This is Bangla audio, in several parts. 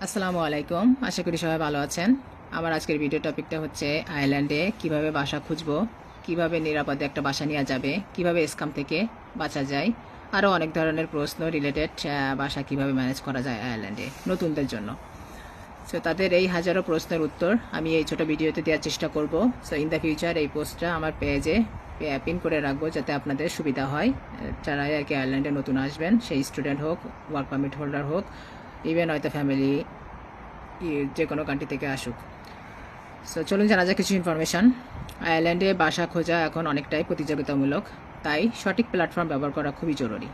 আসসালামু আলাইকুম। আশা করি সবাই ভালো আছেন। আমার আজকের ভিডিও টপিকটা হচ্ছে আয়ারল্যান্ডে কিভাবে বাসা খুঁজবো, কিভাবে নিরাপদে একটা বাসা নেওয়া যাবে, কিভাবে স্ক্যাম থেকে বাঁচা যায়, আরও অনেক ধরনের প্রশ্ন রিলেটেড বাসা কিভাবে ম্যানেজ করা যায় আয়ারল্যান্ডে নতুনদের জন্য। সো তাদের এই হাজারো প্রশ্নের উত্তর আমি এই ছোট ভিডিওতে দেওয়ার চেষ্টা করব। সো ইন দ্য ফিউচার এই পোস্টটা আমার পেজে পিন করে রাখবো যাতে আপনাদের সুবিধা হয়, যারা আর কি আয়ারল্যান্ডে নতুন আসবেন, সেই স্টুডেন্ট হোক, ওয়ার্ক পারমিট হোল্ডার হোক, ইভেন হয়তো ফ্যামিলি যে কোনো কান্ট্রি থেকে আসুক। সো চলুন জানা যায় কিছু ইনফরমেশান। আয়ারল্যান্ডে বাসা খোঁজা এখন অনেকটাই প্রতিযোগিতামূলক, তাই সঠিক প্ল্যাটফর্ম ব্যবহার করা খুবই জরুরি।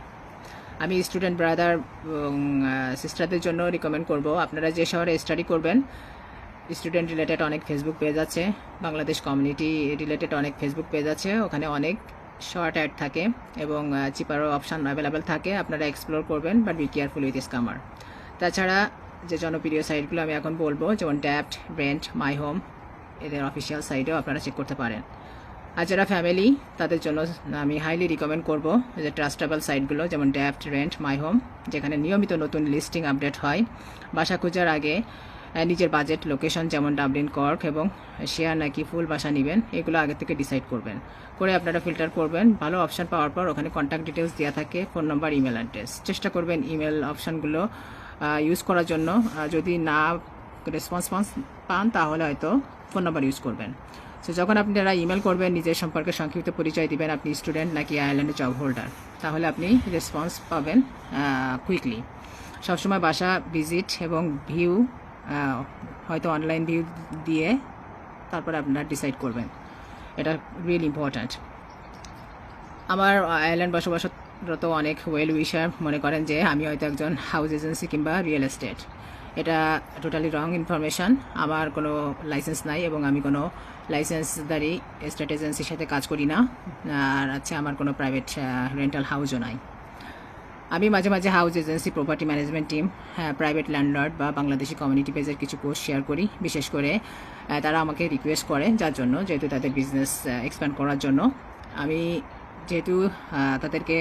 আমি স্টুডেন্ট ব্রাদার এবং সিস্টারদের জন্য রিকমেন্ড করব, আপনারা যে শহরে স্টাডি করবেন স্টুডেন্ট রিলেটেড অনেক ফেসবুক পেজ আছে, বাংলাদেশ কমিউনিটি রিলেটেড অনেক ফেসবুক পেজ আছে, ওখানে অনেক শর্ট অ্যাড থাকে এবং চিপারও অপশান অ্যাভেলেবেল থাকে, আপনারা এক্সপ্লোর করবেন, but be careful with scammer. তাছাড়া যে জনপ্রিয় সাইটগুলো আমি এখন বলবো, যেমন ড্যাপ্ট, রেন্ট, মাই হোম, এদের অফিসিয়াল সাইটেও আপনারা চেক করতে পারেন। আর যারা ফ্যামিলি তাদের জন্য আমি হাইলি রিকমেন্ড করব যে ট্রাস্টেবল সাইটগুলো, যেমন ড্যাপ্ট, রেন্ট, মাই হোম, যেখানে নিয়মিত নতুন লিস্টিং আপডেট হয়। বাসা খোঁজার আগে নিজের বাজেট, লোকেশন যেমন ডাবলিন, কর্ক এবং শেয়ার নাকি ফুল বাসা নেবেন এগুলো আগে থেকে ডিসাইড করবেন, করে আপনারা ফিল্টার করবেন। ভালো অপশান পাওয়ার পর ওখানে কন্ট্যাক্ট ডিটেলস দেওয়া থাকে, ফোন নম্বর, ইমেল অ্যাড্রেস। চেষ্টা করবেন ইমেল অপশানগুলো ইউজ করার জন্য। যদি না রেসপন্স পান তাহলে হয়তো ফোন নাম্বার ইউজ করবেন। সো যখন আপনারা ইমেল করবেন, নিজের সম্পর্কে সংক্ষিপ্ত পরিচয় দিবেন, আপনি স্টুডেন্ট নাকি আয়ারল্যান্ডে জব হোল্ডার, তাহলে আপনি রেসপন্স পাবেন কুইকলি। সবসময় বাসা ভিজিট এবং ভিউ, হয়তো অনলাইন ভিউ দিয়ে তারপরে আপনারা ডিসাইড করবেন, এটা রিয়েলি ইম্পর্ট্যান্ট। আমার আয়ারল্যান্ড বসবাসরত অনেক ওয়েল উইশার মনে করেন যে আমি হয়তো একজন হাউস এজেন্সি কিংবা রিয়েল এস্টেট। এটা টোটালি রং ইনফরমেশান। আমার কোনো লাইসেন্স নাই এবং আমি কোনো লাইসেন্সদারি এস্টেট এজেন্সির সাথে কাজ করি না, আর আমার কোনো প্রাইভেট রেন্টাল হাউসও নাই। আমি মাঝে মাঝে house agency, property management team, private landlord বা বাংলাদেশি কমিউনিটি পেজের কিছু পোস্ট শেয়ার করি। বিশেষ করে তারা আমাকে রিকোয়েস্ট করে, যার জন্য যেহেতু তাদের বিজনেস এক্সপ্যান্ড করার জন্য আমি যেহেতু তাদেরকে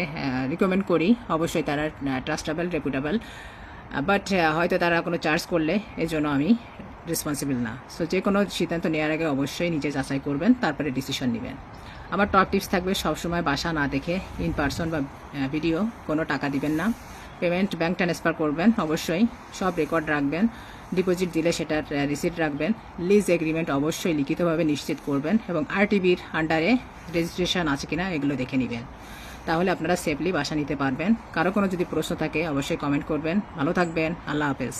রিকমেন্ড করি, অবশ্যই তারা ট্রাস্টেবল, রেপুটেবল, বাট হয়তো তারা কোনো চার্জ করলে এর জন্য আমি রেসপন্সিবল না। সো যে কোনো সিদ্ধান্ত নেওয়ার আগে অবশ্যই নিজে যাচাই করবেন, তারপরে ডিসিশন নেবেন। আমার টপ টিপস থাকবে, সবসময় বাসা না দেখে ইন পার্সন বা ভিডিও কোনো টাকা দিবেন না। পেমেন্ট ব্যাঙ্ক ট্রান্সফার করবেন, অবশ্যই সব রেকর্ড রাখবেন। ডিপোজিট দিলে সেটার রিসিট রাখবেন। লিজ এগ্রিমেন্ট অবশ্যই লিখিতভাবে নিশ্চিত করবেন এবং আরটিভির আন্ডারে রেজিস্ট্রেশন আছে কিনা এগুলো দেখে নেবেন, তাহলে আপনারা সেফলি বাসা নিতে পারবেন। কারো কোনো যদি প্রশ্ন থাকে অবশ্যই কমেন্ট করবেন। ভালো থাকবেন। আল্লাহ হাফেজ।